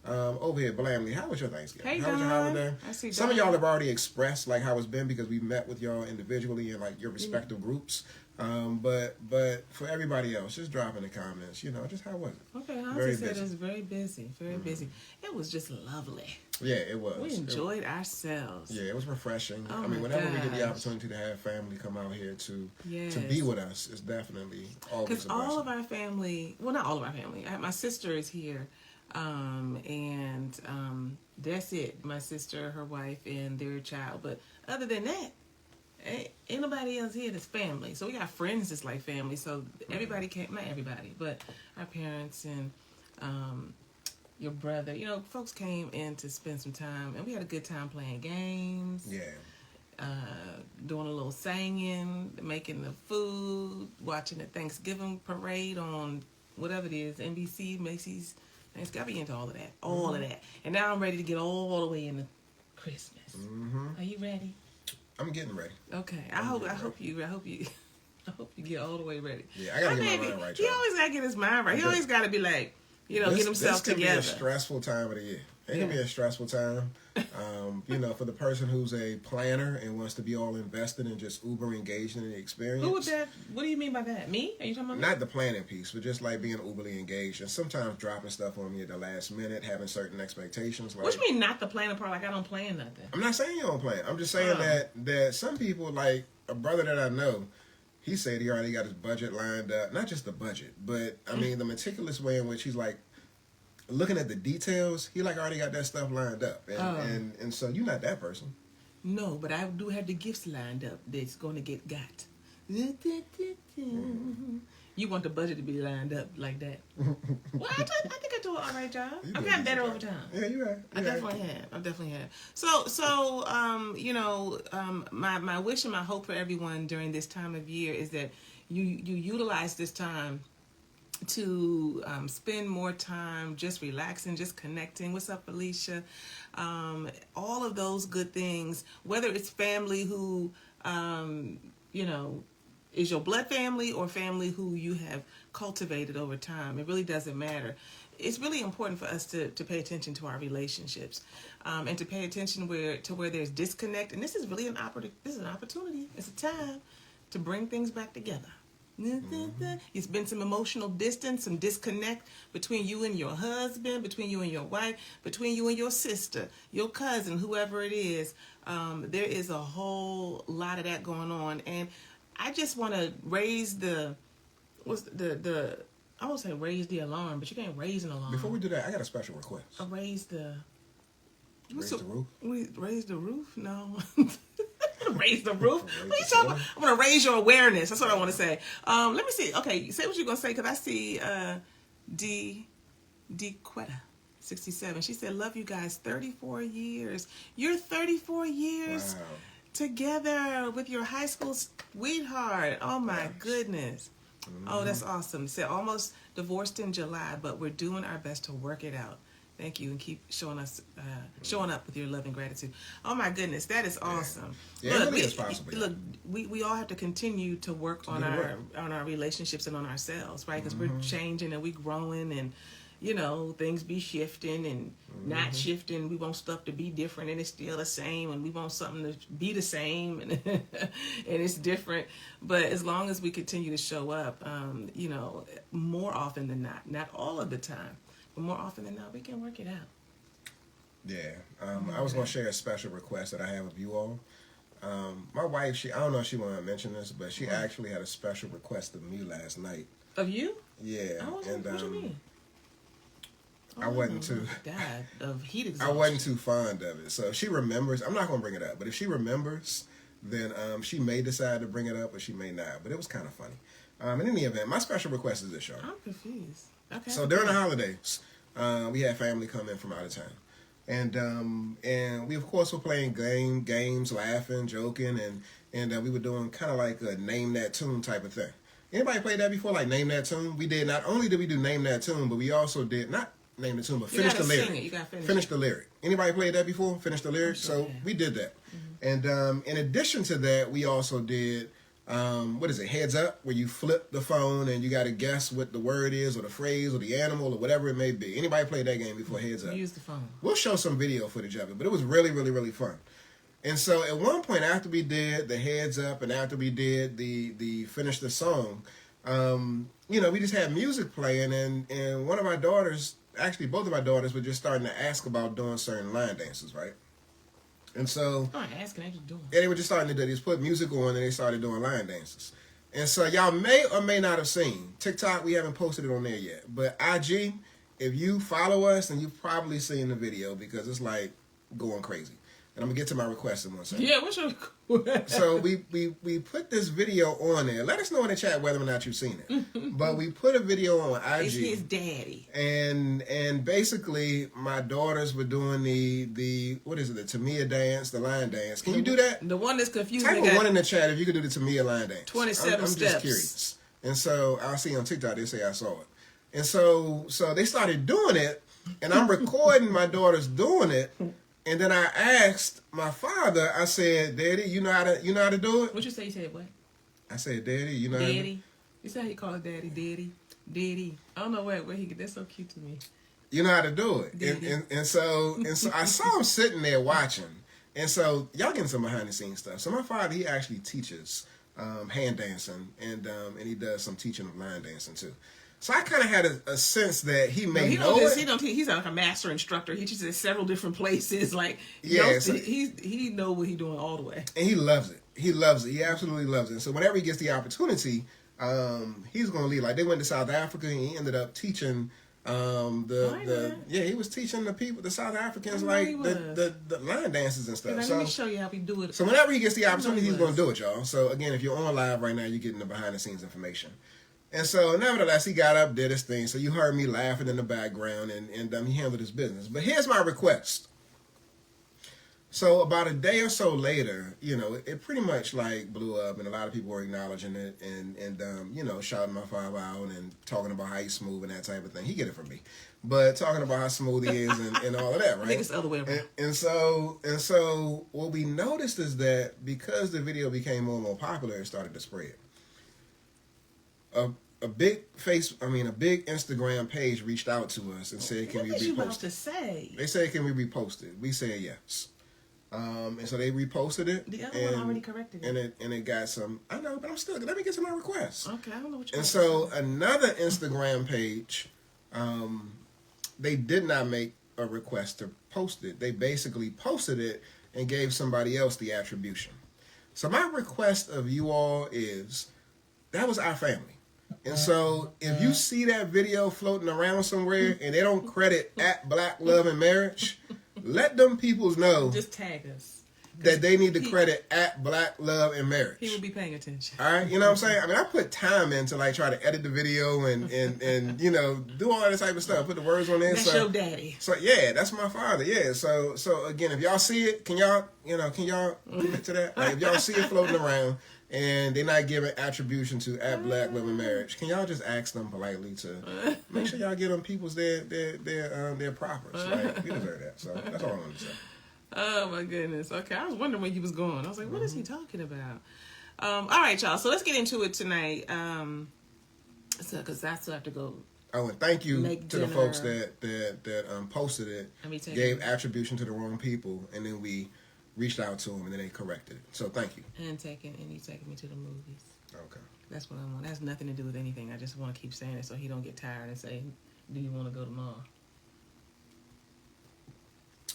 Over here, Blamley, how was your Thanksgiving? Hey, how was your Don. holiday? I see Some Don. of y'all have already expressed like how it's been because we met with y'all individually in like your respective groups. But for everybody else, just drop in the comments. Just how was it? Okay, Hansi Very said busy. it was very busy, very busy. It was just lovely. Yeah, it was. We enjoyed ourselves. Yeah, it was refreshing. Oh I mean, my whenever we get the gosh. opportunity to have family come out here to Yes. be with us, it's definitely always Because a blessing. all of our family, well, not all of our family. My sister is here, and that's it. My sister, her wife, and their child. But other than that, ain't nobody else here that's family. So we got friends that's like family. So everybody came, not everybody, but our parents and your brother. Folks came in to spend some time, and we had a good time playing games. Yeah. Doing a little singing, making the food, watching the Thanksgiving parade on whatever it is, NBC, Macy's. Thanksgiving. I be into all of that, all of that. And now I'm ready to get all the way into Christmas. Mm-hmm. Are you ready? I'm getting ready. Okay. I hope you get all the way ready. Yeah, I gotta get my mind right. He always gotta get his mind right. He always gotta be like, get himself this together. This can be a stressful time of the year. It can be a stressful time. For the person who's a planner and wants to be all invested and just uber engaged in the experience. Who would that? What do you mean by that? Me? Are you talking about me? Not the planning piece, but just like being uberly engaged and sometimes dropping stuff on me at the last minute, having certain expectations. Like, What you mean not the planning part? Like I don't plan nothing. I'm not saying you don't plan. I'm just saying that some people, like a brother that I know, he said he already got his budget lined up. Not just the budget, but I mean the meticulous way in which he's like looking at the details. He like already got that stuff lined up, and so you're not that person. No, but I do have the gifts lined up that's going to get got. You want the budget to be lined up like that? Well, I think I do an all right job. I've gotten better over time. Yeah, you're right. I definitely have. So, my wish and my hope for everyone during this time of year is that you utilize this time to spend more time just relaxing, just connecting. What's up, Felicia? All of those good things, whether it's family who, is your blood family or family who you have cultivated over time. It really doesn't matter. It's really important for us to pay attention to our relationships and to pay attention where there's disconnect. And this is really an opportunity. It's a time to bring things back together. It's been some emotional distance, some disconnect between you and your husband, between you and your wife, between you and your sister, your cousin, whoever it is. There is a whole lot of that going on, and I just want to raise I won't say raise the alarm, but you can't raise an alarm. Before we do that, I got a special request. Raise the roof? Raise the roof? No. Raise the roof? What are you talking about? I'm going to raise your awareness. That's what I want to say. Let me see. Okay, say what you're going to say, because I see D. Quetta, 67. She said, love you guys, 34 years. You're 34 years together with your high school sweetheart. Oh, my goodness. Mm-hmm. Oh, that's awesome. Said almost divorced in July, but we're doing our best to work it out. Thank you, and keep showing up with your love and gratitude. Oh my goodness, that is awesome. Yeah, look, it really is possible. Look, we all have to continue to work on our relationships and on ourselves, right? Because we're changing and we're growing, and things be shifting and not shifting. We want stuff to be different, and it's still the same, and we want something to be the same, and and it's different. But as long as we continue to show up, more often than not all of the time. But more often than not, we can work it out. Yeah. I was going to share a special request that I have of you all. My wife, I don't know if she want to mention this, but she actually had a special request of me last night. Of you? Yeah. What do you mean? I wasn't too... God, of heat exhaustion. I wasn't too fond of it. So if she remembers, I'm not going to bring it up, but if she remembers, then she may decide to bring it up, or she may not. But it was kind of funny. In any event, my special request is this, y'all. I'm confused. Okay. So during the holidays, we had family come in from out of town, and we of course were playing games, laughing, joking, and we were doing kind of like a name that tune type of thing. Anybody played that before? Like name that tune? We did. Not only did we do name that tune, but we also did not name the tune, but finish the lyric. You gotta finish the lyric. Anybody played that before? Finish the lyric. So we did that, and in addition to that, we also did what is it, Heads Up, where you flip the phone and you got to guess what the word is or the phrase or the animal or whatever it may be. Anybody played that game before, Heads Up? Use the phone. We'll show some video footage of it, but it was really, really, really fun. And so at one point after we did the Heads Up and after we did the finish the song, we just had music playing, and one of our daughters, actually both of our daughters, were just starting to ask about doing certain line dances, right? And so asking, they just doing. Yeah, they were just starting to do. They just put music on and they started doing line dances. And so y'all may or may not have seen TikTok. We haven't posted it on there yet, but IG, if you follow us, then you've probably seen the video because it's like going crazy. And I'm gonna get to my request in one second. Yeah, what's your request? So we put this video on there. Let us know in the chat whether or not you've seen it. But we put a video on IG. It's his daddy. And basically my daughters were doing the what is it, the Tamia dance, the line dance. Can you do that? The one that's confusing. Type of one in the chat if you could do the Tamia line dance. 27 I'm steps. just curious. And so I'll see on TikTok, they say I saw it. And so they started doing it, and I'm recording my daughters doing it. And then I asked my father, I said, Daddy, you know how to do it? What you say? You said what? I said, Daddy, you know how to do it? Daddy. You said how you call it daddy, daddy. I don't know where he get, that's so cute to me. You know how to do it. Daddy. And so I saw him sitting there watching. And so y'all getting some behind the scenes stuff. So my father, he actually teaches hand dancing and he does some teaching of line dancing too. So I kind of had a sense that he may know it. He's like a master instructor. He teaches at several different places. Like, he know what he's doing all the way. And he loves it. He loves it. He absolutely loves it. So whenever he gets the opportunity, he's going to lead. Like, they went to South Africa and he ended up teaching he was teaching the people, the South Africans, like the line dances and stuff. Let me show you how we do it. So whenever he gets the opportunity, he's going to do it, y'all. So again, if you're on live right now, you're getting the behind the scenes information. And so, nevertheless, he got up, did his thing. So you heard me laughing in the background, and he handled his business. But here's my request. So about a day or so later, it pretty much like blew up, and a lot of people were acknowledging it, and shouting my father out and talking about how he's smooth and that type of thing. He get it from me, but talking about how smooth he is and all of that, right? I think it's the other way around. And so what we noticed is that because the video became more and more popular, it started to spread. A big Instagram page reached out to us and said, "Can we repost it?" What you about to say? They said, "Can we repost it?" We said yes. And so they reposted it. The other one already corrected it. And it got some. I know, but I'm still. Let me get to my request. Okay, I don't know what you're. And so another Instagram page, they did not make a request to post it. They basically posted it and gave somebody else the attribution. So my request of you all is, that was our family. And so if you see that video floating around somewhere and they don't credit at Black Love and Marriage, let them peoples know. Just tag us. That they need to credit at Black Love and Marriage. He will be paying attention. All right, you know what I'm saying? I mean, I put time in to like try to edit the video and do all that type of stuff. Put the words on there. That's your daddy. So yeah, that's my father. Yeah. So again, if y'all see it, can y'all commit to that? Like, if y'all see it floating around and they're not giving attribution to at Black Love and Marriage, can y'all just ask them politely to make sure y'all give them people's their propers? Right? We deserve that. So that's all I wanted to say. Oh my goodness. Okay, I was wondering where he was going. I was like, what is he talking about? All right, y'all. So let's get into it tonight. Because I still have to go. Oh, and thank you to the folks that posted it, gave attribution to the wrong people, and then we reached out to them, and then they corrected it. So thank you. And you taking me to the movies. Okay. That's what I want. That has nothing to do with anything. I just want to keep saying it so he don't get tired and say, "Do you want to go tomorrow?"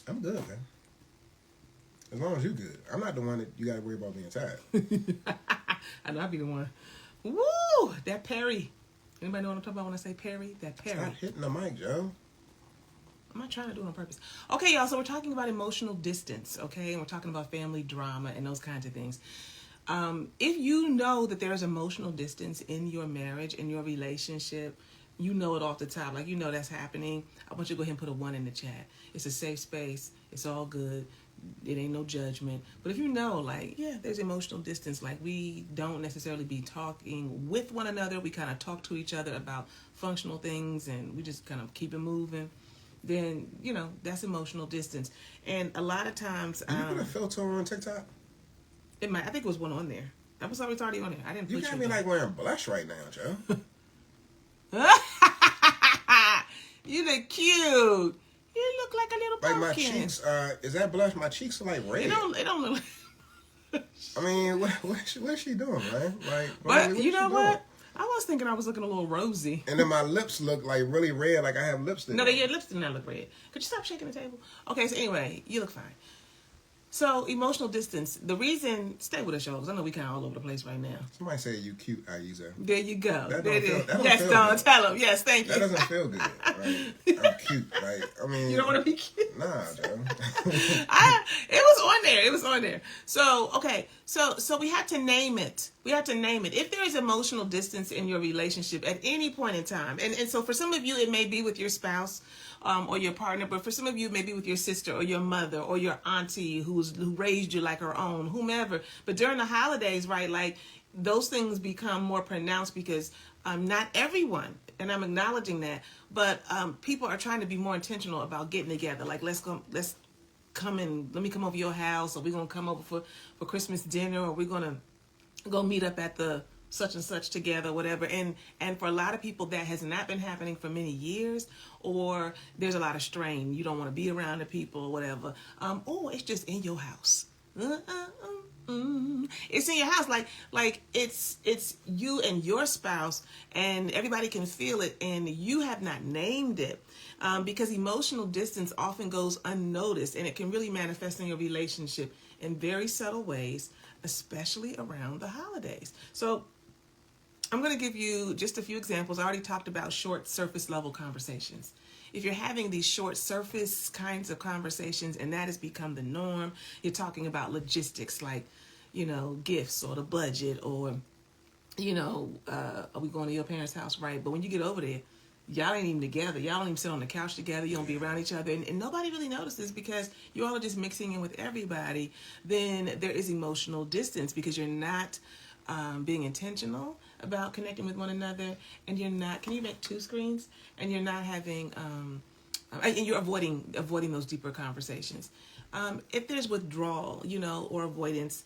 I'm good, man. As long as you're good. I'm not the one that you got to worry about being tired. I know I'll be the one. Woo! That Perry. Anybody know what I'm talking about when I say Perry? That Perry. Stop hitting the mic, Joe. I'm not trying to do it on purpose. Okay, y'all. So we're talking about emotional distance, okay? And we're talking about family drama and those kinds of things. If you know that there's emotional distance in your marriage, in your relationship, you know it off the top. Like, you know that's happening. I want you to go ahead and put a 1 in the chat. It's a safe space. It's all good. It ain't no judgment. But if you know, like, yeah, there's emotional distance. Like, we don't necessarily be talking with one another. We kind of talk to each other about functional things, and we just kind of keep it moving. Then, that's emotional distance. And a lot of times... Did you put a filter on TikTok? I think it was one on there. That was always already on there. I didn't put You got me like wearing blush right now, Joe. You look cute. You look like a little pumpkin. Like my cheeks, is that blush? My cheeks are like red. It don't look like... I mean, what's she doing, man? Like, but you know what? I was thinking I was looking a little rosy. And then my lips look like really red, like I have lipstick. No, your lips do not look red. Could you stop shaking the table? Okay, so anyway, you look fine. So, emotional distance. The reason, stay with us, y'all, because I know we kind of all over the place right now. Somebody say you cute, Aiza. There you go. That there it don't is. feel, Yes, Don, tell him. Yes, thank you. That doesn't feel good, right? I'm cute, right? I mean, you don't want to be cute? Nah, Joe. It was on there. It was on there. So, okay. So we had to name it. We had to name it. If there is emotional distance in your relationship at any point in time, and so for some of you, it may be with your spouse, or your partner, but for some of you, maybe with your sister or your mother or your auntie who raised you like her own, whomever. But during the holidays, right, like those things become more pronounced because not everyone, and I'm acknowledging that, but people are trying to be more intentional about getting together. Like let's come and let me come over your house, or we're gonna come over for Christmas dinner, or we're gonna go meet up at the such and such together, whatever. And for a lot of people, that has not been happening for many years, or there's a lot of strain. You don't want to be around the people, whatever. Or it's just in your house. It's in your house, like it's you and your spouse, and everybody can feel it, and you have not named it, because emotional distance often goes unnoticed, and it can really manifest in your relationship in very subtle ways, especially around the holidays. So I'm going to give you just a few examples. I already talked about short surface level conversations. If you're having these short surface kinds of conversations and that has become the norm, you're talking about logistics like, gifts or the budget or, are we going to your parents' house? Right. But when you get over there, y'all ain't even together. Y'all don't even sit on the couch together. You don't be around each other. And nobody really notices because you all are just mixing in with everybody. Then there is emotional distance because you're not being intentional about connecting with one another, and you're not, can you make two screens? And you're not having, and you're avoiding those deeper conversations. If there's withdrawal, or avoidance,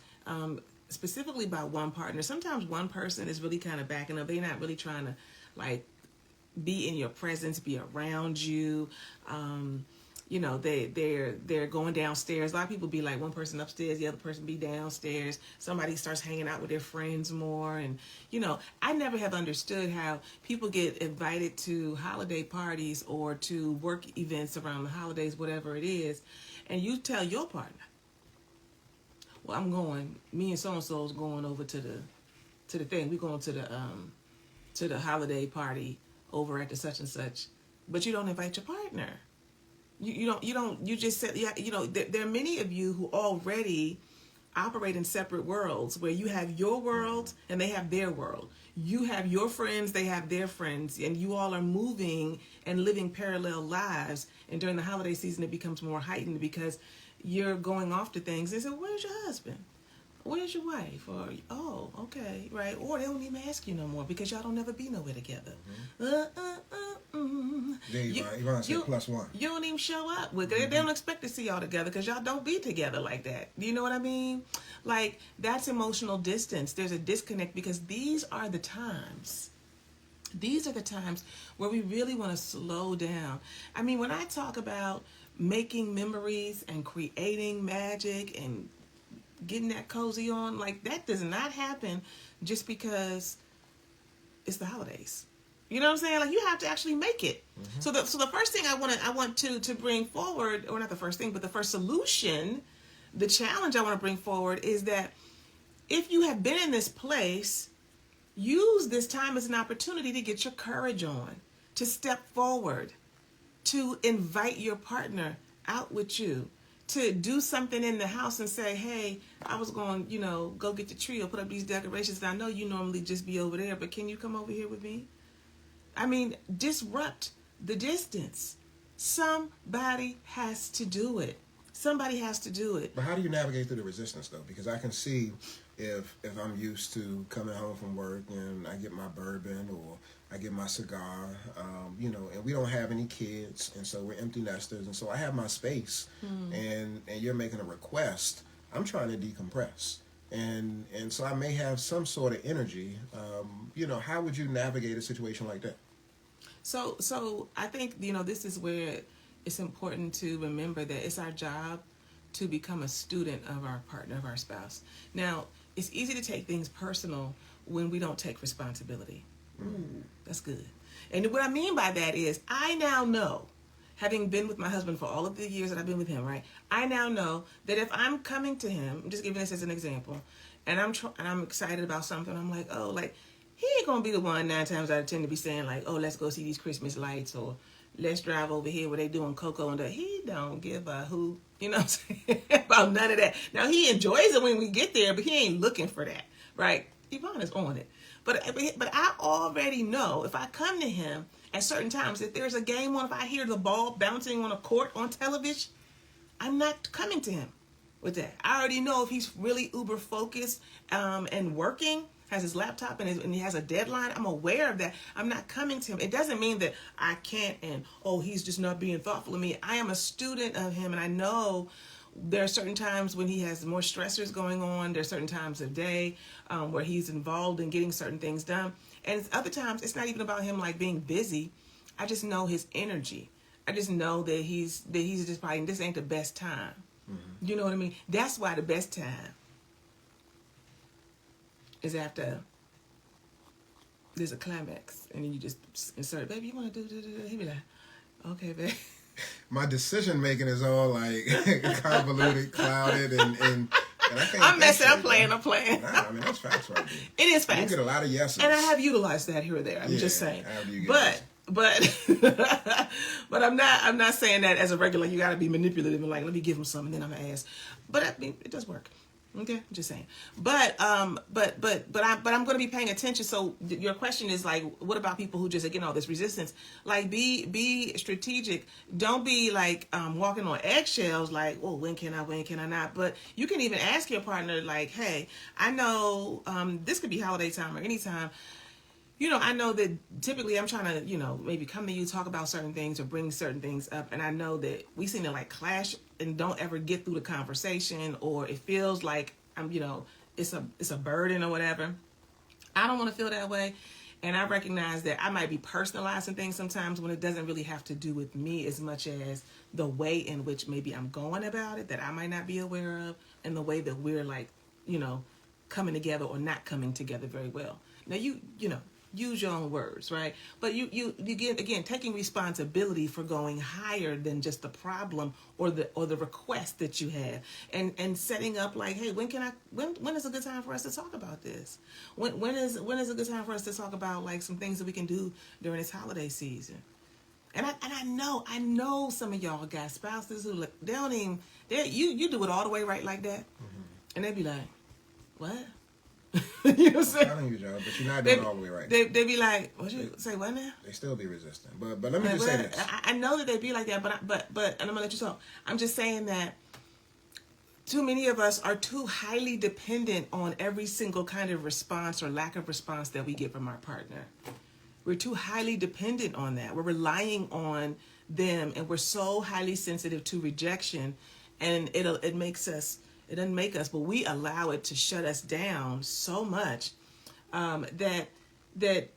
specifically by one partner, sometimes one person is really kind of backing up. They're not really trying to like be in your presence, be around you. They're going downstairs. A lot of people be like one person upstairs, the other person be downstairs. Somebody starts hanging out with their friends more. And, I never have understood how people get invited to holiday parties or to work events around the holidays, whatever it is. And you tell your partner, well, I'm going, me and so-and-so's going over to the thing. We're going to the holiday party over at the such and such, but you don't invite your partner. You just said, there are many of you who already operate in separate worlds where you have your world and they have their world. You have your friends, they have their friends, and you all are moving and living parallel lives. And during the holiday season, it becomes more heightened because you're going off to things. They say, where's your husband? Where's your wife? Or, oh, okay, right. Or they don't even ask you no more because y'all don't never be nowhere together. Yeah, you say plus one. You don't even show up. They don't expect to see y'all together because y'all don't be together like that. Do you know what I mean? Like, that's emotional distance. There's a disconnect because these are the times. These are the times where we really want to slow down. I mean, when I talk about making memories and creating magic and getting that cozy on, like that does not happen just because it's the holidays. You know what I'm saying? Like you have to actually make it. Mm-hmm. So the first thing I want to bring forward, or not the first thing, but the first solution, the challenge I want to bring forward is that if you have been in this place, use this time as an opportunity to get your courage on, to step forward, to invite your partner out with you, to do something in the house and say, hey, I was going, go get the tree or put up these decorations. And I know you normally just be over there, but can you come over here with me? I mean, disrupt the distance. Somebody has to do it. Somebody has to do it. But how do you navigate through the resistance, though? Because I can see if I'm used to coming home from work and I get my bourbon or I get my cigar, and we don't have any kids, and so we're empty nesters, and so I have my space, and you're making a request. I'm trying to decompress, and so I may have some sort of energy. How would you navigate a situation like that? So I think this is where it's important to remember that it's our job to become a student of our partner, of our spouse. Now, it's easy to take things personal when we don't take responsibility. Ooh, that's good. And what I mean by that is I now know, having been with my husband for all of the years that I've been with him, right? I now know that if I'm coming to him, I'm just giving this as an example, and I'm excited about something, I'm like, oh, like, he ain't gonna be the one 9 times out of 10 to be saying like, oh, let's go see these Christmas lights, or let's drive over here where they doing cocoa and that. He don't give a hoot, you know what I'm saying, about none of that. Now, he enjoys it when we get there, but he ain't looking for that, right? Yvonne is on it. But I already know if I come to him at certain times, if there's a game on, if I hear the ball bouncing on a court on television, I'm not coming to him with that. I already know if he's really uber focused and working, has his laptop and he has a deadline, I'm aware of that. I'm not coming to him. It doesn't mean that I can't and, oh, he's just not being thoughtful of me. I am a student of him, and I know there are certain times when he has more stressors going on. There are certain times of day where he's involved in getting certain things done. And other times, it's not even about him like being busy. I just know his energy. I just know that he's just probably, this ain't the best time. Mm-hmm. You know what I mean? That's why the best time is after there's a climax, and then you just insert, baby, you want to do. He be like, okay, babe. My decision making is all like convoluted, clouded, and I can't. I'm messing. I'm playing. Nah, I mean, that's facts right there. It is facts. You get a lot of yeses, and I have utilized that here or there. I'm just saying. But I'm not saying that as a regular. You got to be manipulative and like, let me give him some and then I'm gonna ask. But I mean, it does work. Okay, I'm just saying. But I'm going to be paying attention. So your question is like, what about people who just again all this resistance? Like, be strategic. Don't be like walking on eggshells. Like, oh, when can I not? But you can even ask your partner like, hey, I know this could be holiday time or anytime. I know that typically I'm trying to, maybe come to you, talk about certain things or bring certain things up. And I know that we seem to like clash and don't ever get through the conversation, or it feels like it's a burden or whatever. I don't want to feel that way. And I recognize that I might be personalizing things sometimes when it doesn't really have to do with me as much as the way in which maybe I'm going about it that I might not be aware of, and the way that we're like, coming together or not coming together very well. Now, use your own words, right? But you get, again, taking responsibility for going higher than just the problem or the request that you have, and setting up like, hey, when is a good time for us to talk about this? When is a good time for us to talk about like some things that we can do during this holiday season? And I know some of y'all got spouses who like, you do it all the way right like that, mm-hmm. And they be like, what? You know what I'm saying? I'm telling you, Joe, but you're not doing it all the way right. They be like, what you say, what now? They still be resistant. But let me just say this. I know that they be like that, but and I'm gonna let you talk. I'm just saying that too many of us are too highly dependent on every single kind of response or lack of response that we get from our partner. We're too highly dependent on that. We're relying on them, and we're so highly sensitive to rejection, and it makes us. It doesn't make us, but we allow it to shut us down so much that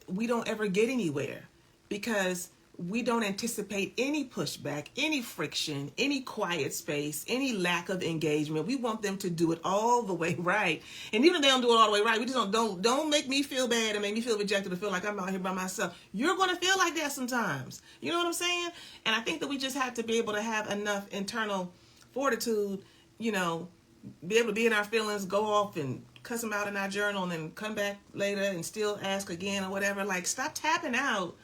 we don't ever get anywhere, because we don't anticipate any pushback, any friction, any quiet space, any lack of engagement. We want them to do it all the way right. And even if they don't do it all the way right, we just don't make me feel bad and make me feel rejected or feel like I'm out here by myself. You're going to feel like that sometimes. You know what I'm saying? And I think that we just have to be able to have enough internal fortitude, be able to be in our feelings, go off and cuss them out in our journal, and then come back later and still ask again or whatever. Like, stop tapping out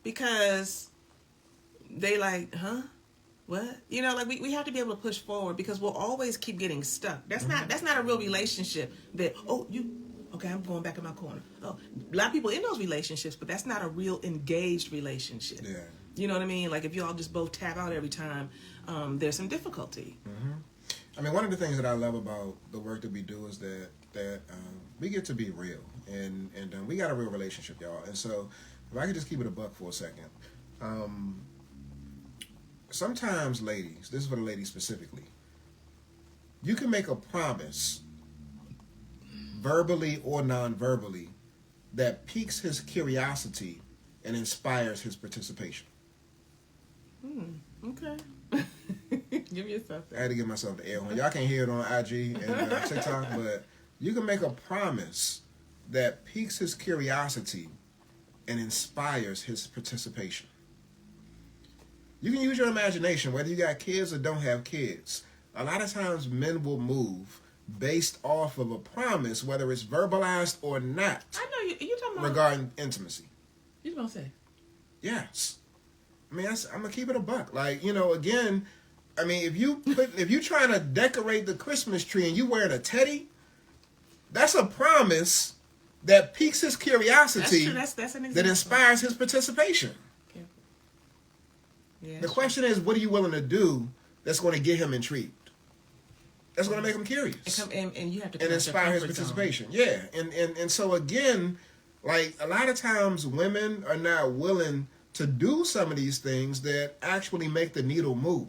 because they like, huh? What? Like we have to be able to push forward, because we'll always keep getting stuck. That's not a real relationship that, okay, I'm going back in my corner. Oh, a lot of people in those relationships, but that's not a real engaged relationship. Yeah. You know what I mean? Like if y'all just both tap out every time, there's some difficulty. Mm-hmm. I mean, one of the things that I love about the work that we do is that we get to be real, and we got a real relationship, y'all. And so, if I could just keep it a buck for a second, sometimes, ladies, this is for the ladies specifically, you can make a promise verbally or non-verbally, that piques his curiosity and inspires his participation? Okay. Give yourself that. I had to give myself the air horn. Y'all can't hear it on IG and TikTok, but you can make a promise that piques his curiosity and inspires his participation. You can use your imagination, whether you got kids or don't have kids. A lot of times men will move based off of a promise, whether it's verbalized or not. I know you talking about regarding intimacy. You gonna say? Yes. I mean, I'm gonna keep it a buck. Like, again, I mean, if you trying to decorate the Christmas tree and you wearing a teddy, that's a promise that piques his curiosity. That's true. That's an example. That inspires his participation. Okay. Yeah, the question is, what are you willing to do that's going to get him intrigued? That's going to make him curious. And you have to and inspire his participation. Yeah, and so again, like a lot of times, women are not willing to do some of these things that actually make the needle move.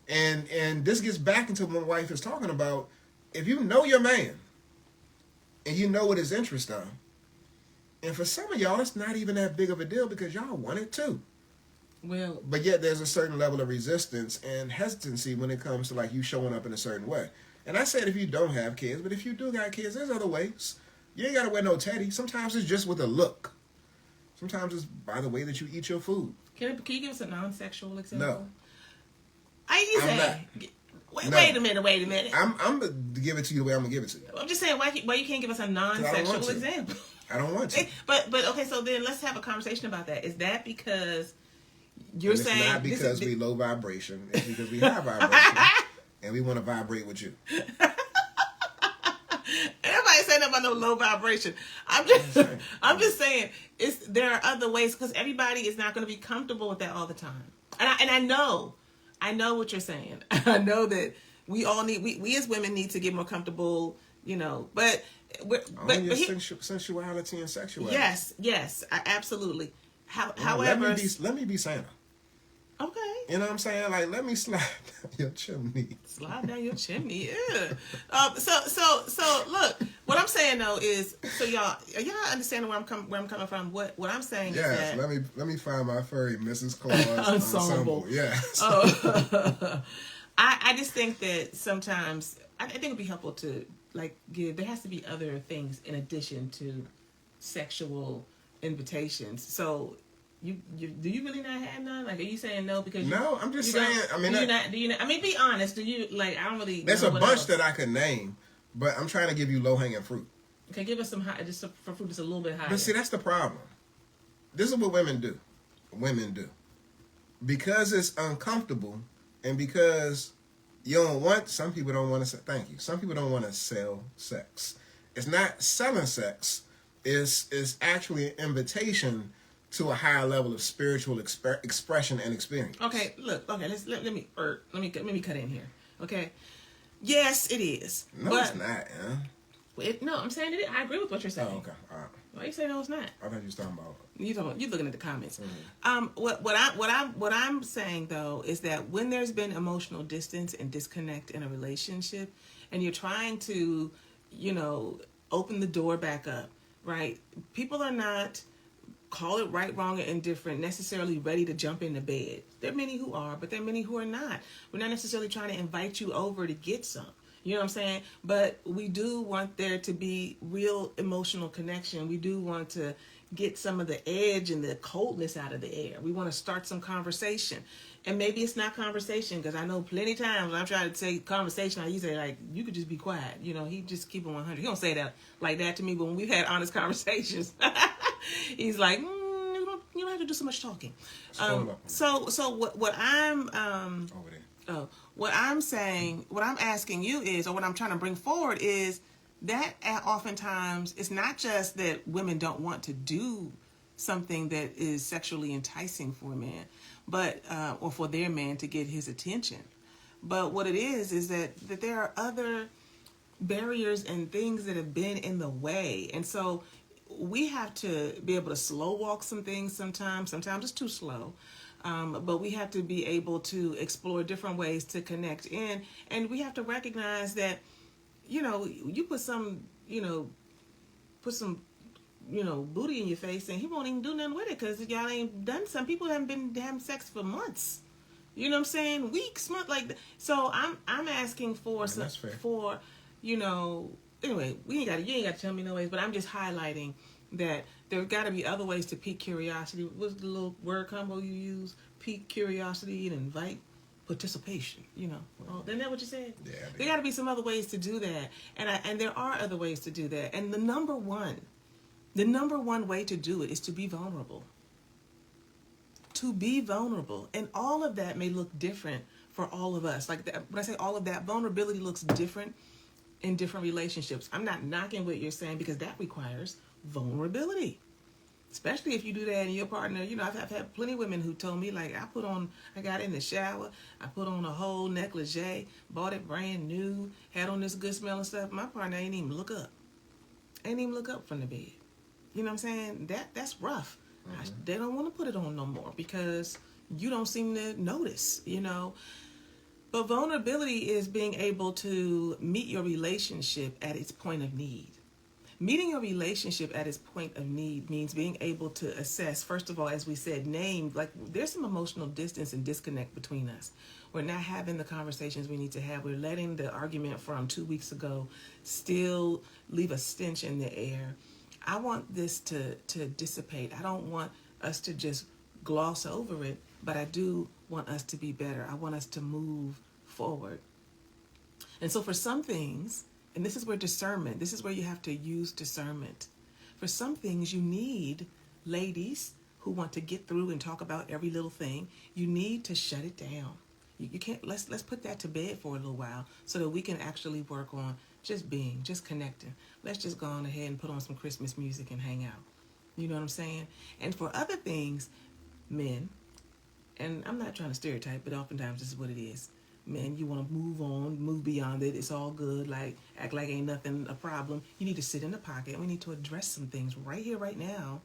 And this gets back into what my wife is talking about. If you know your man and you know what his interests are, and for some of y'all, it's not even that big of a deal because y'all want it too. Well, but yet there's a certain level of resistance and hesitancy when it comes to like you showing up in a certain way. And I said if you don't have kids, but if you do got kids, there's other ways. You ain't got to wear no teddy. Sometimes it's just with a look. Sometimes it's by the way that you eat your food. Can you give us a non-sexual example? No. You say? Wait a minute. I'm going to give it to you the way I'm going to give it to you. I'm just saying, why you can't give us a non-sexual example? I don't want to. But okay, so then let's have a conversation about that. Is that because you're and saying... It's not because we low vibration. It's because we high vibration. And we want to vibrate with you. Everybody saying about no low vibration. I'm just saying there are other ways because everybody is not going to be comfortable with that all the time. And I know what you're saying. I know that we all need we as women need to get more comfortable, but sensuality and sexuality. Yes, absolutely. However, let me be Santa. Okay. You know what I'm saying? Like, let me slide down your chimney. Slide down your chimney. Yeah. So look, what I'm saying though is, so y'all understanding where I'm coming from? What I'm saying is that let me find my furry Mrs. Claus ensemble. Yes. Oh. I just think that sometimes I think it'd be helpful to there has to be other things in addition to sexual invitations. So do you really not have none? Like, are you saying no because no? I'm just saying. I mean, do you not? I mean, be honest. Do you I don't really. There's know a bunch that I could name, but I'm trying to give you low hanging fruit. Okay, give us some high, just for fruit that's a little bit higher. But see, that's the problem. This is what women do. Because it's uncomfortable, and because you don't want. Some people don't want to say thank you. Some people don't want to sell sex. It's not selling sex. It's actually an invitation to a higher level of spiritual expression and experience. Okay, look. Okay, let me cut in here. Okay, yes, it is. No, but it's not. No, I'm saying it. I agree with what you're saying. Oh, okay, all right. Why you saying no? It's not. I thought you was talking about. You looking at the comments. Mm-hmm. What I'm saying though is that when there's been emotional distance and disconnect in a relationship, and you're trying to, open the door back up, right? People are not, call it right, wrong, or indifferent, necessarily ready to jump into bed. There are many who are, but there are many who are not. We're not necessarily trying to invite you over to get some. You know what I'm saying? But we do want there to be real emotional connection. We do want to get some of the edge and the coldness out of the air. We want to start some conversation. And maybe it's not conversation, because I know plenty of times when I'm trying to say conversation, I usually say, you could just be quiet. He just keep it 100. He don't say that like that to me, but when we've had honest conversations, he's like, you don't have to do so much talking. So what I'm over there. Oh, what I'm saying, what I'm asking you is, or what I'm trying to bring forward is that oftentimes it's not just that women don't want to do something that is sexually enticing for a man, but or for their man to get his attention. But what it is that there are other barriers and things that have been in the way. And so we have to be able to slow walk some things sometimes. Sometimes it's too slow. But we have to be able to explore different ways to connect in. And we have to recognize that, you put some you know, put some, you know, booty in your face, and he won't even do nothing with it because y'all ain't done. Some people haven't been having sex for months. You know what I'm saying? Weeks, months, like that. So I'm asking for some, that's fair. for, you know. Anyway, you ain't got to tell me no ways, but I'm just highlighting that there's got to be other ways to pique curiosity. What's the little word combo you use? Pique curiosity and invite participation. You know, isn't that what you said? Yeah. There got to be some other ways to do that, and there are other ways to do that. And the number one way to do it is to be vulnerable. To be vulnerable, and all of that may look different for all of us. Like that, when I say all of that, vulnerability looks different in different relationships. I'm not knocking what you're saying because that requires vulnerability. Especially if you do that and your partner, you know, I've had plenty of women who told me, like, I got in the shower, I put on a whole negligee, bought it brand new, had on this good smelling stuff. My partner ain't even look up. Ain't even look up from the bed. You know what I'm saying? That's rough. Mm-hmm. They don't want to put it on no more because you don't seem to notice, you know. But vulnerability is being able to meet your relationship at its point of need. Meeting your relationship at its point of need means being able to assess, first of all, as we said, name, like there's some emotional distance and disconnect between us. We're not having the conversations we need to have. We're letting the argument from 2 weeks ago still leave a stench in the air. I want this to dissipate. I don't want us to just gloss over it, but I do want us to be better. I want us to move forward. And so for some things, and this is where you have to use discernment. For some things you need, ladies who want to get through and talk about every little thing, you need to shut it down. You can't, let's put that to bed for a little while so that we can actually work on just connecting. Let's just go on ahead and put on some Christmas music and hang out. You know what I'm saying? And for other things, men, and I'm not trying to stereotype, but oftentimes this is what it is. Men, you want to move on, move beyond it. It's all good. Like, act like ain't nothing a problem. You need to sit in the pocket, and we need to address some things right here, right now,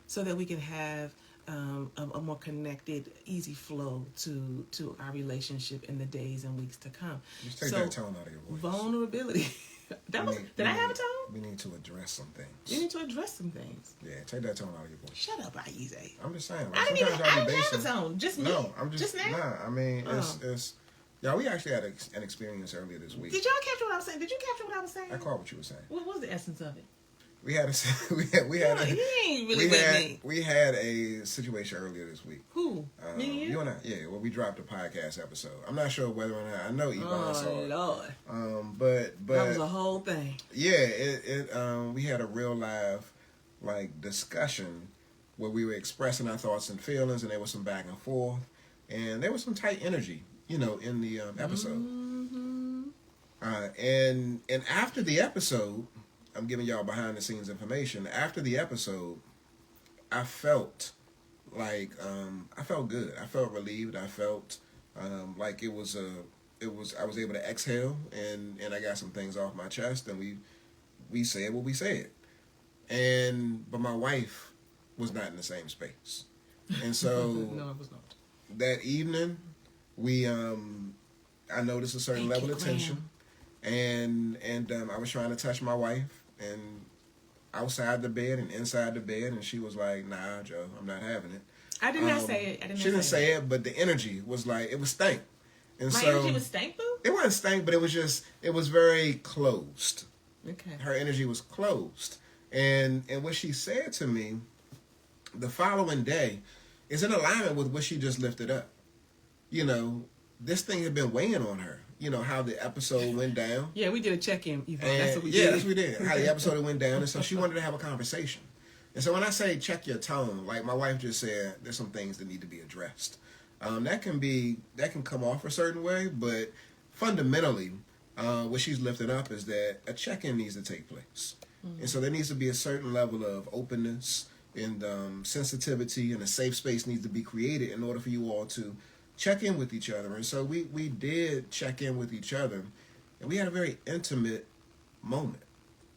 so that we can have a more connected, easy flow to our relationship in the days and weeks to come. Just take that tone out of your voice. Vulnerability. Did I have a tone? We need to address some things. You need to address some things. Yeah, take that tone out of your voice. Shut up, Aize. I'm just saying. Like, I didn't have a tone. Just me. No, I'm just now. Nah, I mean, it's. Yeah, we actually had an experience earlier this week. Did y'all capture what I was saying? Did you capture what I was saying? I caught what you were saying. What was the essence of it? We had a situation earlier this week. Who? Me and you? You and I, yeah. Well, we dropped a podcast episode. I'm not sure whether or not I know Yvonne saw it. Lord. But that was a whole thing. Yeah, we had a real live discussion where we were expressing our thoughts and feelings, and there was some back and forth, and there was some tight energy, in the episode. Mm-hmm. And after the episode, I'm giving y'all behind the scenes information. After the episode, I felt I felt good. I felt relieved. I felt like I was able to exhale and I got some things off my chest, and we said what we said. But my wife was not in the same space. And so no, I was not. That evening, I noticed a certain level of tension. And I was trying to touch my wife, and outside the bed and inside the bed, and she was like, "Nah, Joe, I'm not having it." I did not say it. She didn't say it, but the energy was it was stank. And my energy was stank, boo? It wasn't stank, but it was very closed. Okay. Her energy was closed. And what she said to me the following day is in alignment with what she just lifted up. This thing had been weighing on her. How the episode went down. Yeah, we did a check-in, Yvonne. That's what we did. Yeah, that's what we did. How the episode went down. And so she wanted to have a conversation. And so when I say check your tone, like my wife just said, there's some things that need to be addressed. That can come off a certain way, but fundamentally, what she's lifting up is that a check-in needs to take place. Mm-hmm. And so there needs to be a certain level of openness and sensitivity, and a safe space needs to be created in order for you all to check in with each other. And so we did check in with each other, and we had a very intimate moment,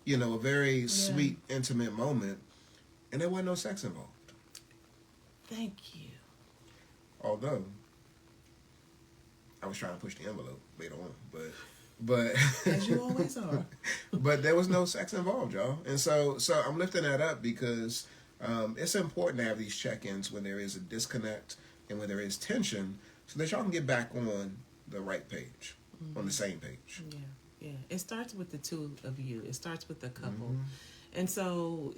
a very sweet, intimate moment, and there wasn't no sex involved. Thank you. Although I was trying to push the envelope later on, but but As you always are. but there was no sex involved, y'all. And so I'm lifting that up because it's important to have these check-ins when there is a disconnect and when there is tension, so that y'all can get back on the right page, on the same page. Yeah. It starts with the two of you. It starts with the couple. Mm-hmm. And so,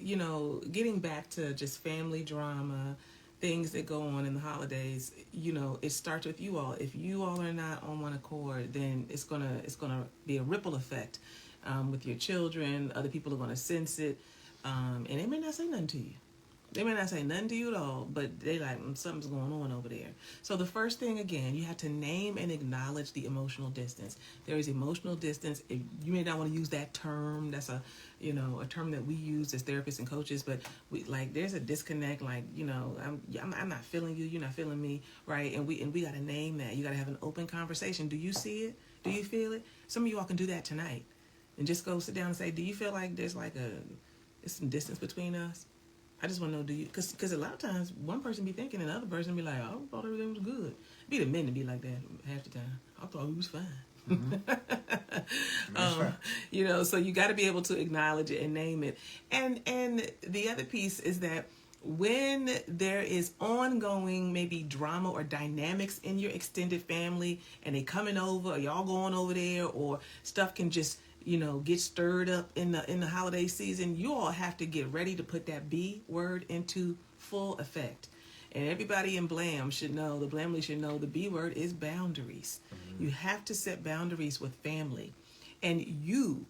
getting back to just family drama, things that go on in the holidays, it starts with you all. If you all are not on one accord, then it's gonna be a ripple effect with your children. Other people are gonna sense it, and they may not say nothing to you. They may not say nothing to you at all, but they like, something's going on over there. So the first thing, again, you have to name and acknowledge the emotional distance. There is emotional distance. If you may not want to use that term. That's a term that we use as therapists and coaches, but there's a disconnect. I'm not feeling you. You're not feeling me, right? And we got to name that. You got to have an open conversation. Do you see it? Do you feel it? Some of you all can do that tonight, and just go sit down and say, do you feel like there's some distance between us? I just want to know, do you? Because a lot of times one person be thinking and the other person be like, oh, I thought everything was good. Be the men to be like that half the time. I thought we was fine. Mm-hmm. So you got to be able to acknowledge it and name it. And the other piece is that when there is ongoing maybe drama or dynamics in your extended family and they coming over or y'all going over there or stuff can just get stirred up in the holiday season, you all have to get ready to put that B word into full effect. And everybody in Blam should know, the Blamly should know, the B word is boundaries. Mm-hmm. You have to set boundaries with family. And you,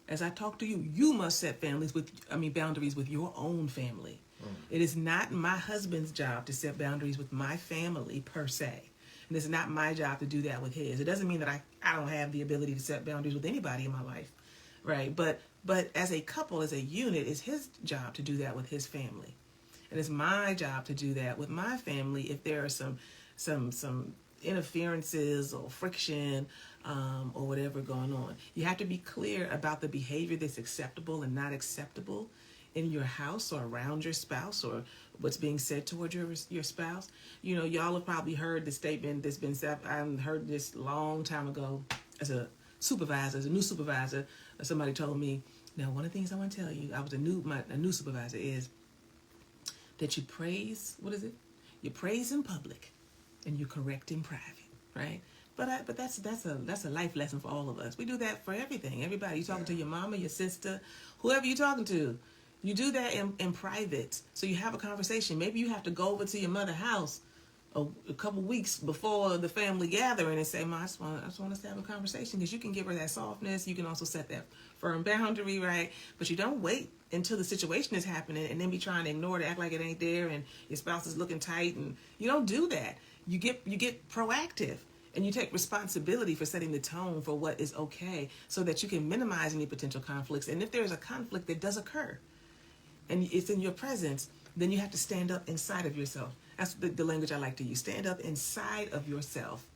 as I talk to you, you must set boundaries with your own family. Mm. It is not my husband's job to set boundaries with my family per se. And it's not my job to do that with his. It doesn't mean that I don't have the ability to set boundaries with anybody in my life, right? But as a couple, as a unit, it's his job to do that with his family. And it's my job to do that with my family if there are some interferences or friction or whatever going on. You have to be clear about the behavior that's acceptable and not acceptable in your house or around your spouse or what's being said towards your spouse. Y'all have probably heard the statement that's been said. I heard this long time ago as a new supervisor. Somebody told me, now one of the things I want to tell you, I was a new supervisor, is that you praise, you praise in public and you correct in private, right? But that's a life lesson for all of us. We do that for everything. Everybody, you talking to your mama, your sister, whoever you're talking to. You do that in private. So you have a conversation. Maybe you have to go over to your mother's house a couple weeks before the family gathering and say, I just want us to have a conversation, because you can give her that softness. You can also set that firm boundary, right? But you don't wait until the situation is happening and then be trying to ignore it, act like it ain't there, and your spouse is looking tight, and you don't do that. You get proactive. And you take responsibility for setting the tone for what is okay so that you can minimize any potential conflicts. And if there's a conflict that does occur, and it's in your presence, then you have to stand up inside of yourself. That's the language I like to use. Stand up inside of yourself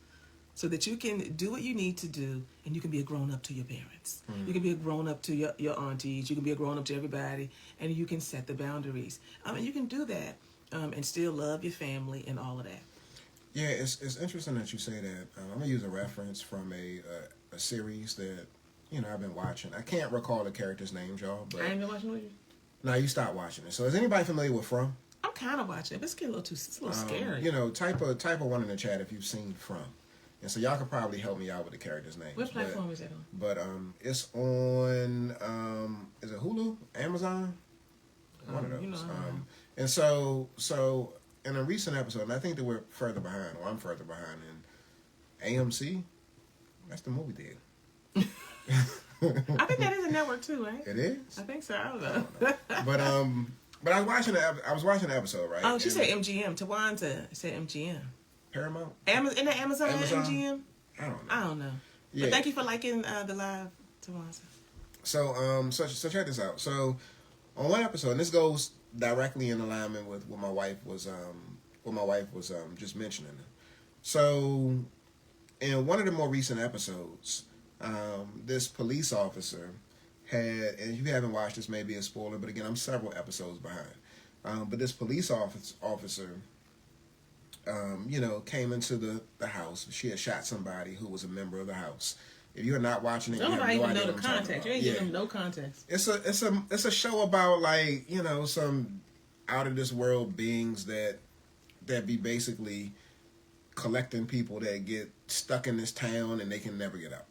so that you can do what you need to do, and you can be a grown-up to your parents. Mm. You can be a grown-up to your aunties. You can be a grown-up to everybody, and you can set the boundaries. And you can do that and still love your family and all of that. Yeah, it's interesting that you say that. I'm going to use a reference from a series that, I've been watching. I can't recall the characters' names, y'all. But I ain't been watching with you? No, you stopped watching it. So is anybody familiar with From? I'm kind of watching it, but it's getting a little scary. Type of one in the chat if you've seen From. And so y'all could probably help me out with the characters' names. What platform is it on? But it's on, is it Hulu? Amazon? One of those. And so in a recent episode, and I think that we're further behind, or I'm further behind, in AMC, that's the movie theater. I think that is a network too, right? It is? I think so. I don't know. But I was watching the episode, right? Oh, she said MGM. Tawanda said MGM. Paramount? In the Amazon MGM? I don't know. Yeah. But thank you for liking the live, Tawanda. So check this out. So on one episode, and this goes directly in alignment with what my wife was just mentioning. So in one of the more recent episodes, this police officer had, and if you haven't watched this, maybe a spoiler, but again, I'm several episodes behind. But this police officer, came into the house. She had shot somebody who was a member of the house. If you're not watching it, you have Nobody no even idea know what the I'm talking context. about. You ain't giving them no context. It's a show about, like, you know, some out of this world beings that be basically collecting people that get stuck in this town and they can never get out.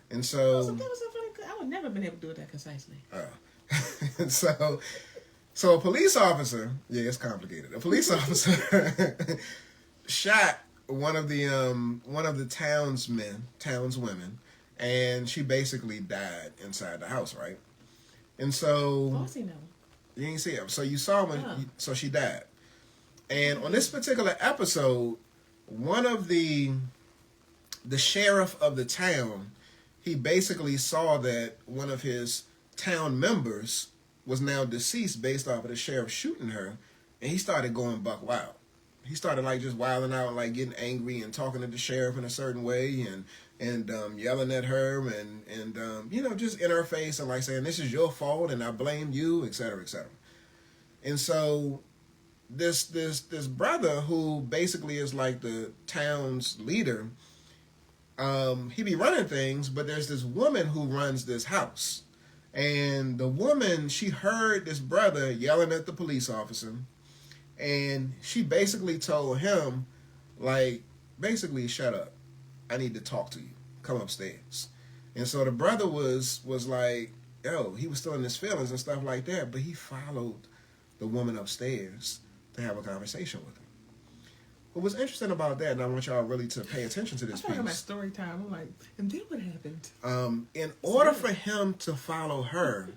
And so That was so funny. I would never been able to do it that concisely. and so a police officer, yeah, it's complicated. A police officer shot one of the townswomen, and she basically died inside the house, right? And so Oh, I seen that one. you didn't see it. So you saw so she died. And on this particular episode, one of the sheriff of the town, he basically saw that one of his town members was now deceased based off of the sheriff shooting her, and he started going buck wild. He started, like, just wilding out, like getting angry and talking to the sheriff in a certain way, and yelling at her, and you know, just in her face, and like saying, "This is your fault, and I blame you," etc., etc. And so this brother, who basically is like the town's leader, he be running things, but there's this woman who runs this house. And the woman, she heard this brother yelling at the police officer, and she basically told him, like, basically, shut up. I need to talk to you. Come upstairs. And so the brother was like, yo, he was still in his feelings and stuff like that, but he followed the woman upstairs to have a conversation with her. What was interesting about that, and I want y'all really to pay attention to this I'm talking about piece. story time. I'm like, and then what happened? In order for him to follow her,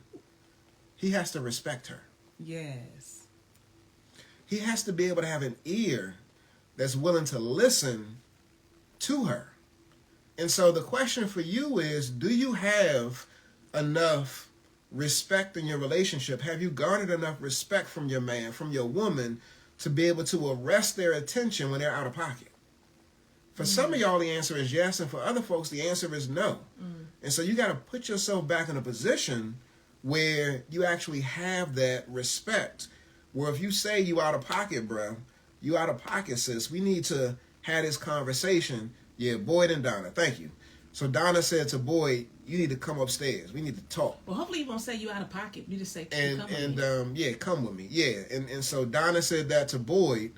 he has to respect her. Yes. He has to be able to have an ear that's willing to listen to her. And so the question for you is, do you have enough respect in your relationship? Have you garnered enough respect from your man, from your woman, to be able to arrest their attention when they're out of pocket? For some of y'all, the answer is yes, and for other folks, the answer is no. And so you got to put yourself back in a position where you actually have that respect. Where if you say you out of pocket, bro, you out of pocket, sis, we need to have this conversation. Yeah, Boyd and Donna, thank you. So Donna said to Boyd, you need to come upstairs. We need to talk. Well, hopefully you won't say you out of pocket. You just say, And come with me. yeah, come with me. Yeah, and so Donna said that to Boyd,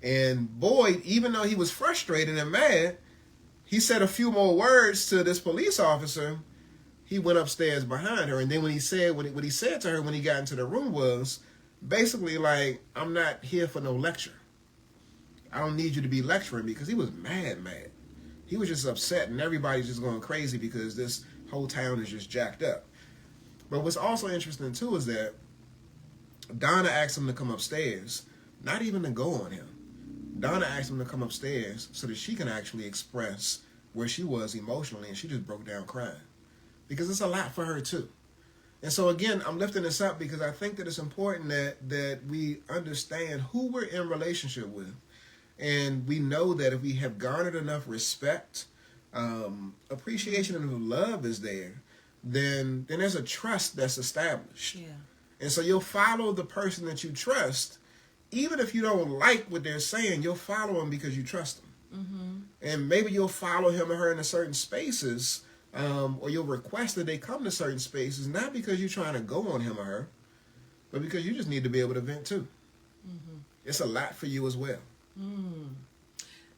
and Boyd, even though he was frustrated and mad, he said a few more words to this police officer. He went upstairs behind her, and then what he said to her when he got into the room was basically like, I'm not here for no lecture. I don't need you to be lecturing me, because he was mad. He was just upset, and everybody's just going crazy because this whole town is just jacked up. But what's also interesting, too, is that Donna asked him to come upstairs, not even to go on him. Donna asked him to come upstairs so that she can actually express where she was emotionally, and she just broke down crying. Because it's a lot for her, too. And so, again, I'm lifting this up because I think that it's important that we understand who we're in relationship with. And we know that if we have garnered enough respect, appreciation, and love is there, then there's a trust that's established. Yeah. And so you'll follow the person that you trust, even if you don't like what they're saying, you'll follow them because you trust them. Mm-hmm. And maybe you'll follow him or her into certain spaces, or you'll request that they come to certain spaces, not because you're trying to go on him or her, but because you just need to be able to vent too. Mm-hmm. It's a lot for you as well.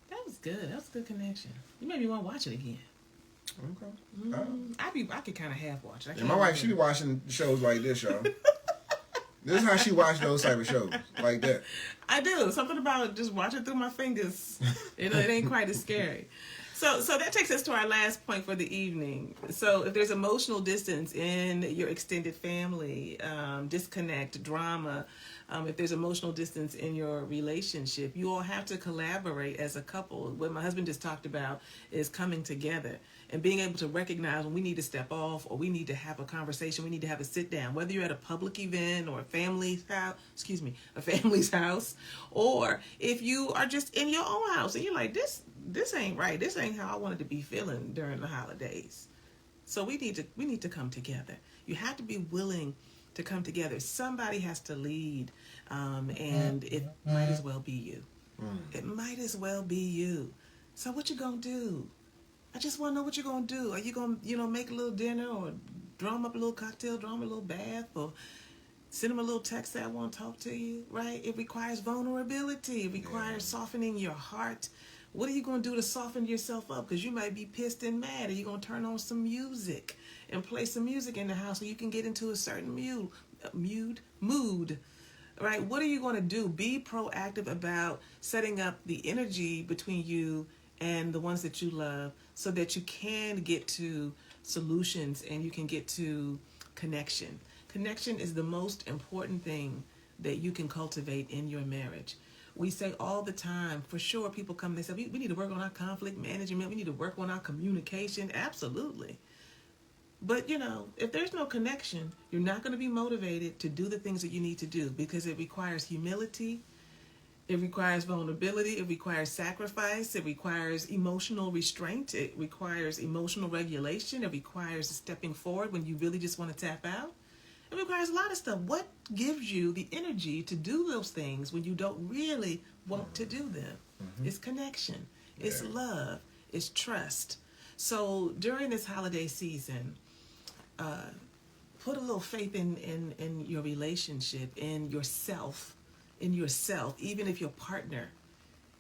That was good. That was a good connection. You made me want to watch it again. Okay. I could kind of half watch it. And my wife, she be watching shows like this, y'all. This is how she watch those type of shows, like that. I do. Something about just watching through my fingers. It ain't quite as scary. So that takes us to our last point for the evening. So if there's emotional distance in your extended family, disconnect, drama, if there's emotional distance in your relationship, you all have to collaborate as a couple. What my husband just talked about is coming together and being able to recognize when we need to step off or we need to have a conversation, we need to have a sit down, whether you're at a public event or a family's house, or if you are just in your own house and you're like, this ain't right. This ain't how I wanted to be feeling during the holidays. So we need to come together. You have to be willing to come together. Somebody has to lead, and it might as well be you. It might as well be you. So what you gonna do? I just want to know what you're going to do. Are you going to, make a little dinner or drum up a little cocktail, drum up a little bath, or send them a little text that I want to talk to you, right? It requires vulnerability. It requires softening your heart. What are you going to do to soften yourself up? Because you might be pissed and mad. Are you going to turn on some music and play some music in the house so you can get into a certain mood, right? What are you going to do? Be proactive about setting up the energy between you and the ones that you love so that you can get to solutions and you can get to connection. Connection is the most important thing that you can cultivate in your marriage. We say all the time, for sure, people come and they say, we need to work on our conflict management. We need to work on our communication. Absolutely. But, if there's no connection, you're not going to be motivated to do the things that you need to do because it requires humility. It requires vulnerability. It requires sacrifice. It requires emotional restraint. It requires emotional regulation. It requires stepping forward when you really just want to tap out. It requires a lot of stuff. What gives you the energy to do those things when you don't really want to do them? It's connection. It's love. It's trust. So during this holiday season, put a little faith in your relationship, in yourself, even if your partner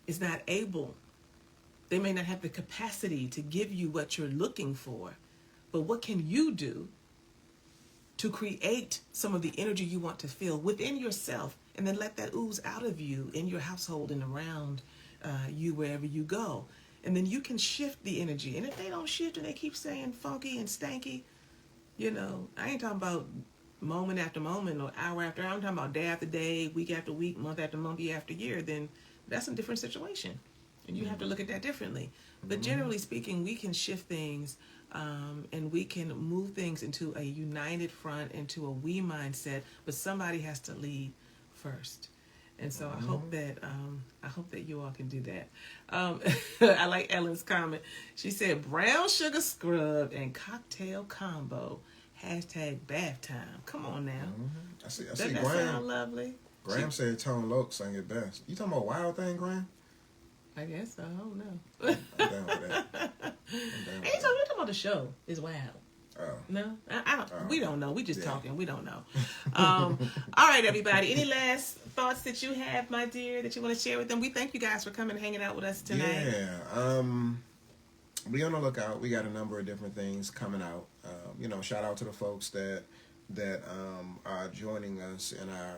is not able. They may not have the capacity to give you what you're looking for, but what can you do to create some of the energy you want to feel within yourself, and then let that ooze out of you in your household and around you wherever you go. And then you can shift the energy. And if they don't shift and they keep saying funky and stanky, I ain't talking about moment after moment or hour after hour. I'm talking about day after day, week after week, month after month, year after year. Then that's a different situation. And you have to look at that differently. But generally speaking, we can shift things and we can move things into a united front, into a we mindset. But somebody has to lead first. And so I hope that you all can do that. I like Ellen's comment. She said, brown sugar scrub and cocktail combo. #bath time. Come on now. I see Doesn't that Graham. sound lovely? Graham said Tone Loc sang it best. You talking about Wild Thing, Graham? I guess so. I don't know. I'm down with that. You're talking about the show is wild. Oh. No, I don't. We don't know. We just talking. We don't know. All right, everybody. Any last thoughts that you have, my dear, that you want to share with them? We thank you guys for coming and hanging out with us tonight. Yeah. Be on the lookout. We got a number of different things coming out. Shout out to the folks that are joining us in our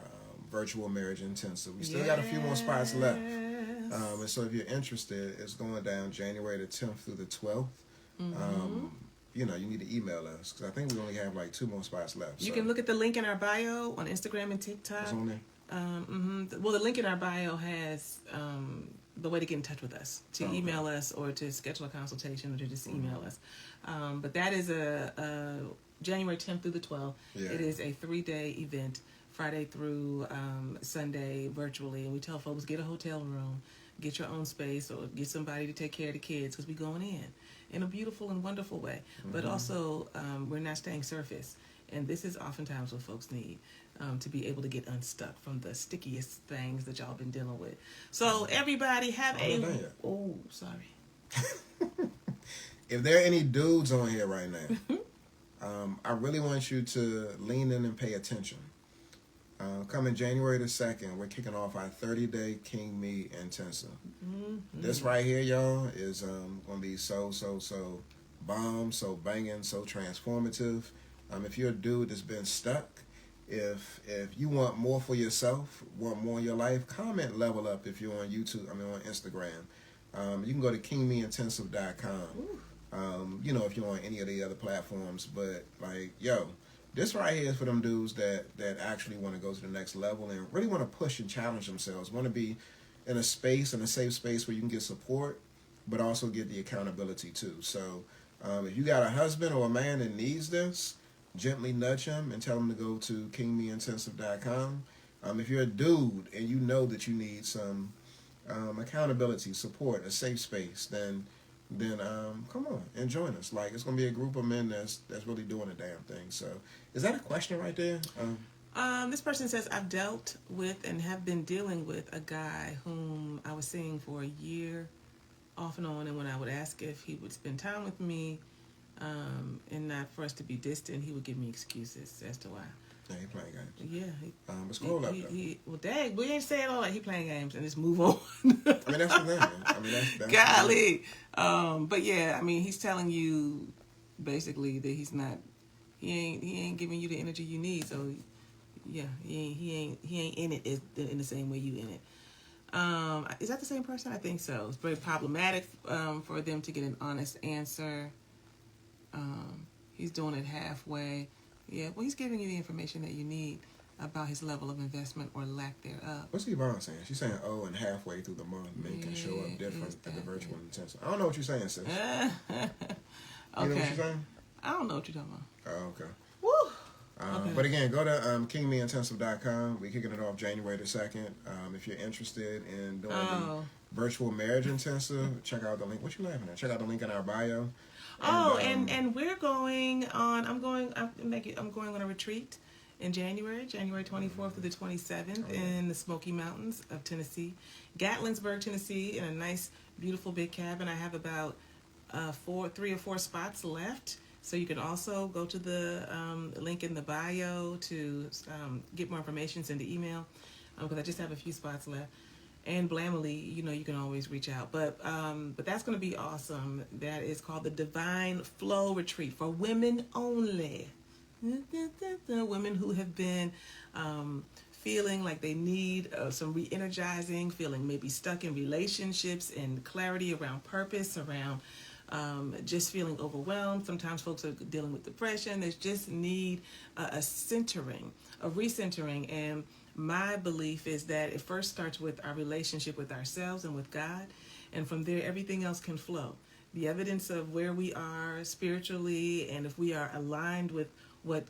virtual marriage intensive. We still got a few more spots left. And so if you're interested, it's going down January the 10th through the 12th. You need to email us because I think we only have like 2 more spots left. You can look at the link in our bio on Instagram and TikTok. It's on there? Well, the link in our bio has the way to get in touch with us, to email us or to schedule a consultation or to just email us. But that is a January 10th through the 12th. Yeah. It is a 3-day event, Friday through Sunday virtually. And we tell folks, get a hotel room, get your own space, or get somebody to take care of the kids because we're going in a beautiful and wonderful way. But also, we're not staying surface. And this is oftentimes what folks need, to be able to get unstuck from the stickiest things that y'all been dealing with. So everybody have sorry. If there are any dudes on here right now, I really want you to lean in and pay attention. Coming January the 2nd, we're kicking off our 30-day King Me Intensive. This right here, y'all, is going to be so bomb, so banging, so transformative. If you're a dude that's been stuck, if you want more for yourself, want more in your life, comment level up if you're on YouTube, on Instagram. You can go to kingmeintensive.com. If you're on any of the other platforms, but this right here is for them dudes that actually want to go to the next level and really want to push and challenge themselves, want to be in a space, in a safe space where you can get support, but also get the accountability too. So if you got a husband or a man that needs this, gently nudge him and tell him to go to kingmeintensive.com. If you're a dude and you know that you need some accountability, support, a safe space, then come on and join us. It's gonna be a group of men that's really doing a damn thing. So is that a question right there? This person says, I've dealt with and have been dealing with a guy whom I was seeing for a year off and on, and when I would ask if he would spend time with me, and not for us to be distant, he would give me excuses as to why. Yeah, he playing games. Yeah. But scroll up though. Well, dang, we ain't saying all that. He playing games, and just move on. I mean, that's the thing. I mean, that's golly. But yeah, I mean, he's telling you basically that he ain't giving you the energy you need. So yeah, he ain't in it in the same way you in it. Is that the same person? I think so. It's very problematic for them to get an honest answer. He's doing it halfway. Yeah, well, he's giving you the information that you need about his level of investment or lack thereof. What's Yvonne saying? She's saying, oh, and halfway through the month, men can show up different at the virtual intensive. I don't know what you're saying, sis. Okay. You know what you're saying? I don't know what you're talking about. Oh, okay. Woo! Okay. But again, go to kingmeintensive.com. We're kicking it off January the 2nd. If you're interested in doing the virtual marriage intensive, check out the link. What you laughing at? Check out the link in our bio. And we're going on. I'm going on a retreat in January 24th through the 27th in the Smoky Mountains of Tennessee, Gatlinburg, Tennessee, in a nice, beautiful big cabin. I have about 3 or 4 spots left. So you can also go to the link in the bio to get more information, send an email, because I just have a few spots left. And Blamily, you can always reach out. But that's going to be awesome. That is called the Divine Flow Retreat for women only. Women who have been feeling like they need some re-energizing, feeling maybe stuck in relationships and clarity around purpose, around just feeling overwhelmed. Sometimes folks are dealing with depression. They just need a centering, a recentering. And my belief is that it first starts with our relationship with ourselves and with God. And from there, everything else can flow. The evidence of where we are spiritually, and if we are aligned with what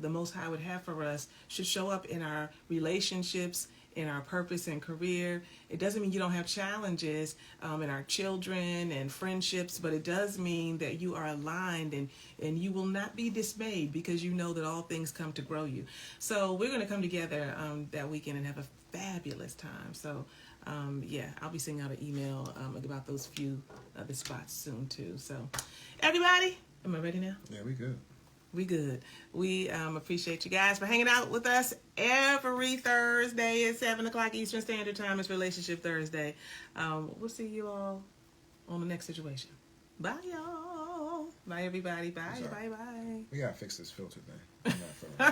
the Most High would have for us, should show up in our relationships, in our purpose and career. It doesn't mean you don't have challenges in our children and friendships, but it does mean that you are aligned and you will not be dismayed, because you know that all things come to grow you. So we're going to come together that weekend and have a fabulous time. So I'll be sending out an email about those few other spots soon too. So everybody, am I ready now? Yeah, we good. We good. We appreciate you guys for hanging out with us every Thursday at 7 o'clock Eastern Standard Time. It's Relationship Thursday. We'll see you all on the next situation. Bye, y'all. Bye, everybody. Bye, bye, bye. We got to fix this filter thing. I'm not feeling it.